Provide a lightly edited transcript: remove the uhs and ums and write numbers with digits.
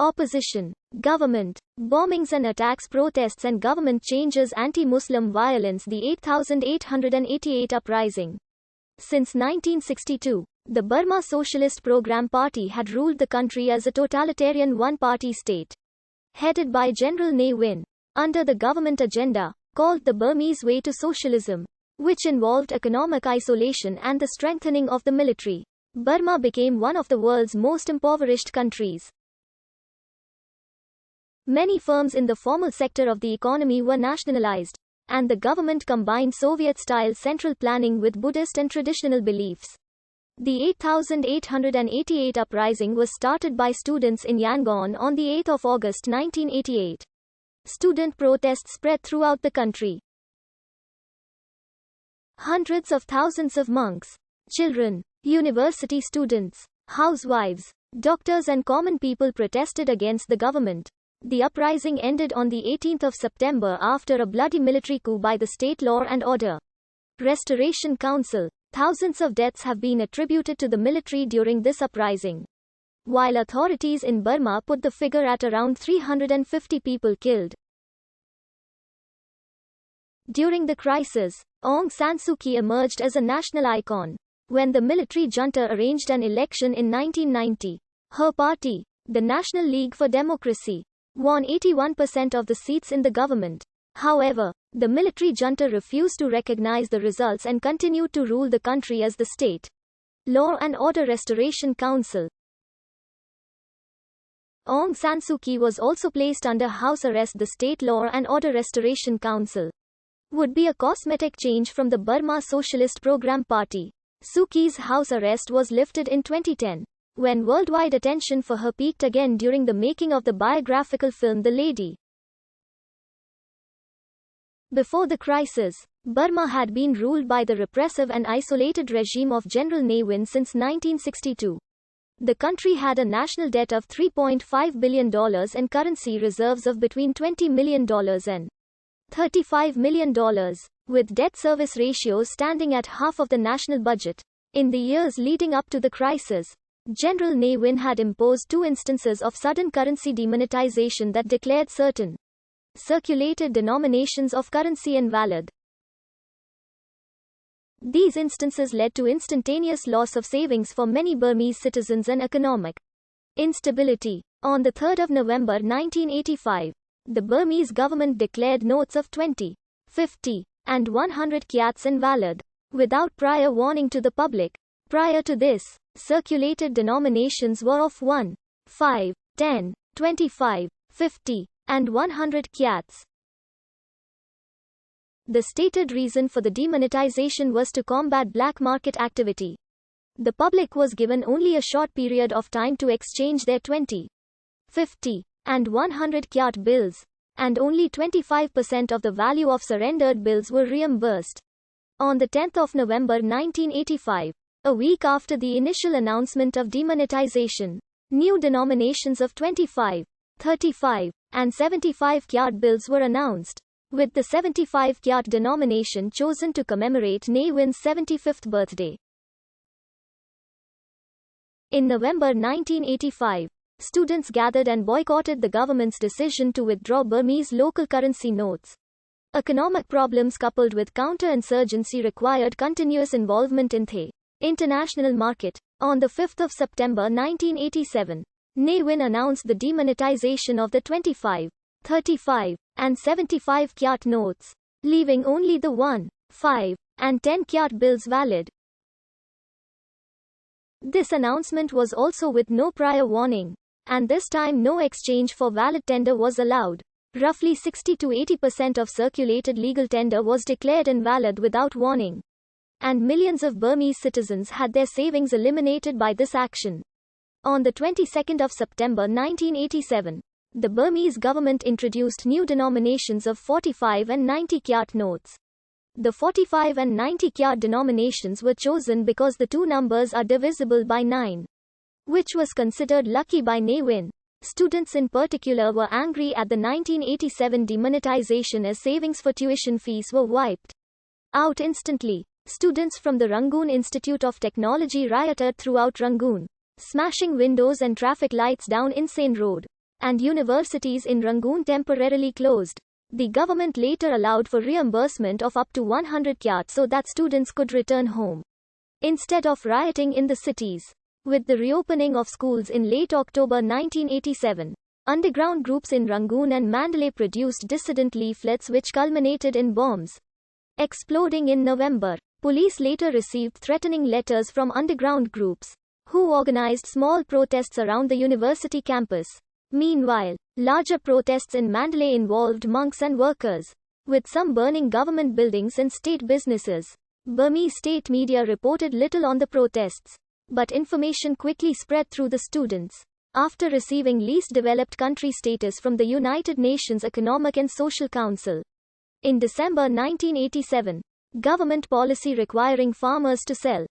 Opposition. Government. Bombings and attacks, protests and government changes, anti-Muslim violence. The 8888 Uprising. Since 1962, the Burma Socialist Program Party had ruled the country as a totalitarian one-party state, headed by General Ne Win, under the government agenda, called the Burmese Way to Socialism, which involved economic isolation and the strengthening of the military. Burma became one of the world's most impoverished countries. Many firms in the formal sector of the economy were nationalized, and the government combined Soviet-style central planning with Buddhist and traditional beliefs. The 8888 Uprising was started by students in Yangon on 8 August 1988. Student protests spread throughout the country. Hundreds of thousands of monks, children, university students, housewives, doctors and common people protested against the government. The uprising ended on 18 September after a bloody military coup by the State Law and Order Restoration Council. Thousands of deaths have been attributed to the military during this uprising, while authorities in Burma put the figure at around 350 people killed. During the crisis, Aung San Suu Kyi emerged as a national icon. When the military junta arranged an election in 1990, her party, the National League for Democracy, won 81% of the seats in the government. However, the military junta refused to recognize the results and continued to rule the country as the State Law and Order Restoration Council. Aung San Suu Kyi was also placed under house arrest. The State Law and Order Restoration Council would be a cosmetic change from the Burma Socialist Program Party. Suu Kyi's house arrest was lifted in 2010, when worldwide attention for her peaked again during the making of the biographical film The Lady. Before the crisis, Burma had been ruled by the repressive and isolated regime of General Ne Win since 1962. The country had a national debt of $3.5 billion and currency reserves of between $20 million and $35 million, with debt service ratios standing at half of the national budget. In the years leading up to the crisis, General Ne Win had imposed 2 instances of sudden currency demonetization that declared certain circulated denominations of currency invalid. These instances led to instantaneous loss of savings for many Burmese citizens and economic instability. On 3 November 1985, the Burmese government declared notes of 20, 50, and 100 kyats invalid, without prior warning to the public. Prior to this, circulated denominations were of 1, 5, 10, 25, 50, and 100 kyats. The stated reason for the demonetization was to combat black market activity. The public was given only a short period of time to exchange their 20, 50, and 100 kyat bills, and only 25% of the value of surrendered bills were reimbursed. On 10 November 1985, a week after the initial announcement of demonetization, new denominations of 25, 35, and 75 kyat bills were announced, with the 75 kyat denomination chosen to commemorate Ne Win's 75th birthday. In November 1985, students gathered and boycotted the government's decision to withdraw Burmese local currency notes. Economic problems coupled with counterinsurgency required continuous involvement in the international market. On 5 September 1987, Ne Win announced the demonetization of the 25, 35, and 75 kyat notes, leaving only the 1, 5, and 10 kyat bills valid. This announcement was also with no prior warning, and this time no exchange for valid tender was allowed. Roughly 60 to 80% of circulated legal tender was declared invalid without warning, and millions of Burmese citizens had their savings eliminated by this action. On the 22nd of September 1987, the Burmese government introduced new denominations of 45 and 90 kyat notes. The 45 and 90 kyat denominations were chosen because the two numbers are divisible by 9, which was considered lucky by Ne Win. Students in particular were angry at the 1987 demonetization as savings for tuition fees were wiped out instantly. Students from the Rangoon Institute of Technology rioted throughout Rangoon, smashing windows and traffic lights down Insane Road. and universities in Rangoon temporarily closed. The government later allowed for reimbursement of up to 100 kyat so that students could return home, instead of rioting in the cities. With the reopening of schools in late October 1987, underground groups in Rangoon and Mandalay produced dissident leaflets which culminated in bombs exploding in November. Police later received threatening letters from underground groups, who organized small protests around the university campus. Meanwhile, larger protests in Mandalay involved monks and workers, with some burning government buildings and state businesses. Burmese state media reported little on the protests, but information quickly spread through the students. After receiving least developed country status from the United Nations Economic and Social Council in December 1987, government policy requiring farmers to sell